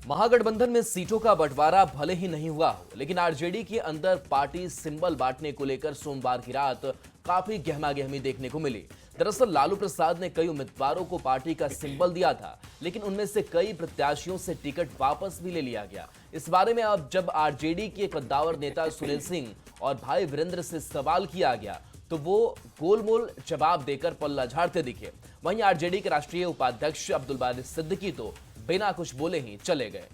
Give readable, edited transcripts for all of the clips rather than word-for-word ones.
महागठबंधन में सीटों का बंटवारा भले ही नहीं हुआ हो, लेकिन आरजेडी के अंदर पार्टी सिंबल बांटने को लेकर सोमवार की रात काफी गहमागहमी देखने को मिली। दरअसल लालू प्रसाद ने कई उम्मीदवारों को पार्टी का सिंबल दिया था, लेकिन उनमें से कई प्रत्याशियों से टिकट वापस भी ले लिया गया। इस बारे में अब जब आरजेडी के कद्दावर नेता सुनील सिंह और भाई वीरेंद्र से सवाल किया गया, तो वो गोलमोल जवाब देकर पल्ला झाड़ते दिखे। वहीं आरजेडी के राष्ट्रीय उपाध्यक्ष अब्दुल बारी सिद्दीकी तो बिना कुछ बोले ही चले गए।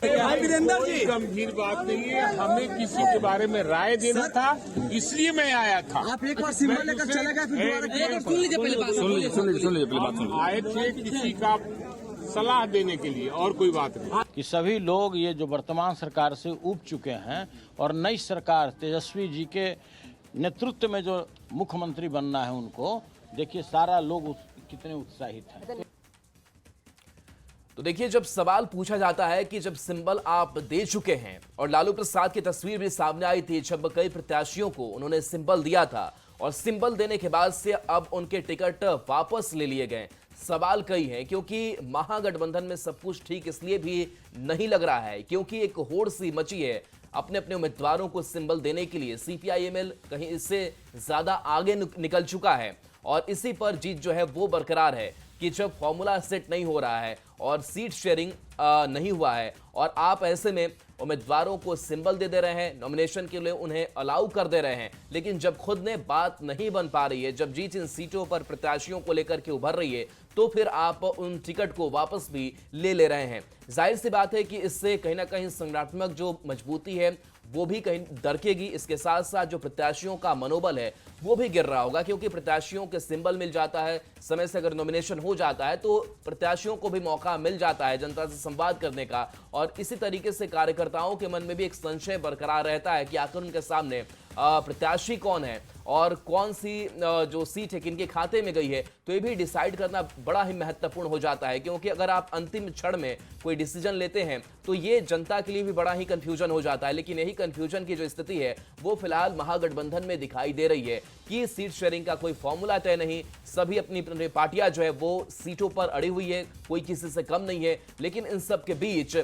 वीरेंद्र जी, गंभीर बात नहीं है। हमें किसी के बारे में राय देना था, इसलिए मैं आया था। आप एक बार सिंबल लेकर चले गए, फिर सुन लीजिए पहले बात। हम आए थे किसी का सलाह देने के लिए, और कोई बात नहीं। कि सभी लोग ये जो वर्तमान सरकार से ऊब चुके हैं और नई सरकार तेजस्वी जी के नेतृत्व में जो मुख्यमंत्री बनना है, उनको देखिए सारा लोग कितने उत्साहित हैं। तो देखिए, जब सवाल पूछा जाता है कि जब सिंबल आप दे चुके हैं, और लालू प्रसाद की तस्वीर भी सामने आई थी जब कई प्रत्याशियों को उन्होंने सिंबल दिया था, और सिंबल देने के बाद से अब उनके टिकट वापस ले लिए गए। सवाल कई हैं, क्योंकि महागठबंधन में सब कुछ ठीक इसलिए भी नहीं लग रहा है क्योंकि एक होड़ सी मची है अपने अपने उम्मीदवारों को सिंबल देने के लिए। सीपीआईएमएल कहीं इससे ज्यादा आगे निकल चुका है, और इसी पर जीत जो है वो बरकरार है कि जब फॉर्मूला सेट नहीं हो रहा है और सीट शेयरिंग नहीं हुआ है, और आप ऐसे में उम्मीदवारों को सिंबल दे रहे हैं, नॉमिनेशन के लिए उन्हें अलाउ कर दे रहे हैं, लेकिन जब खुद ने बात नहीं बन पा रही है, जब जीत इन सीटों पर प्रत्याशियों को लेकर के उभर रही है, तो फिर आप उन टिकट को वापस भी ले रहे हैं। जाहिर सी बात है कि इससे कहीं ना कहीं संगठनात्मक जो मजबूती है वो भी कहीं दरकेगी। इसके साथ साथ जो प्रत्याशियों का मनोबल है वो भी गिर रहा होगा, क्योंकि प्रत्याशियों के सिंबल मिल जाता है, समय से अगर नॉमिनेशन हो जाता है तो प्रत्याशियों को भी मौका मिल जाता है जनता से संवाद करने का, और इसी तरीके से कार्यकर्ताओं के मन में भी एक संशय बरकरार रहता है कि आखिर उनके सामने प्रत्याशी कौन है और कौन सी जो सीट है किनके खाते में गई है। तो ये भी डिसाइड करना बड़ा ही महत्वपूर्ण हो जाता है, क्योंकि अगर आप अंतिम क्षण में कोई डिसीजन लेते हैं तो ये जनता के लिए भी बड़ा ही कंफ्यूजन हो जाता है। लेकिन यही कंफ्यूजन की जो स्थिति है वो फिलहाल महागठबंधन में दिखाई दे रही है कि सीट शेयरिंग का कोई फॉर्मूला तय नहीं, सभी अपनी अपनी पार्टियां जो है वो सीटों पर अड़ी हुई है, कोई किसी से कम नहीं है। लेकिन इन सब के बीच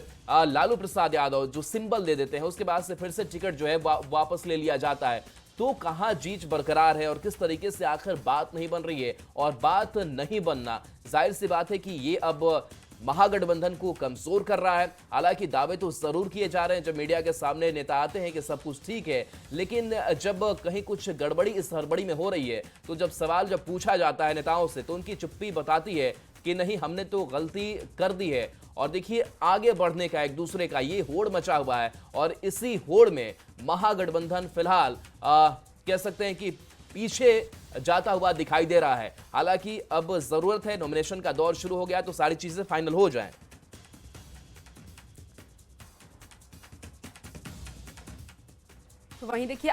लालू प्रसाद यादव जो सिंबल दे देते हैं, उसके बाद से फिर से टिकट जो है वापस ले लिया जाता है। तो कहां जीत बरकरार है और किस तरीके से आखिर बात नहीं बन रही है, और बात नहीं बनना जाहिर सी बात है कि ये अब महागठबंधन को कमजोर कर रहा है। हालांकि दावे तो जरूर किए जा रहे हैं, जब मीडिया के सामने नेता आते हैं कि सब कुछ ठीक है, लेकिन जब कहीं कुछ गड़बड़ी इस हड़बड़ी में हो रही है, तो जब सवाल जब पूछा जाता है नेताओं से, तो उनकी चुप्पी बताती है कि नहीं, हमने तो गलती कर दी है। और देखिए, आगे बढ़ने का एक दूसरे का ये होड़ मचा हुआ है, और इसी होड़ में महागठबंधन फिलहाल कह सकते हैं कि पीछे जाता हुआ दिखाई दे रहा है। हालांकि अब जरूरत है, नॉमिनेशन का दौर शुरू हो गया तो सारी चीजें फाइनल हो जाएं। तो वहीं देखिए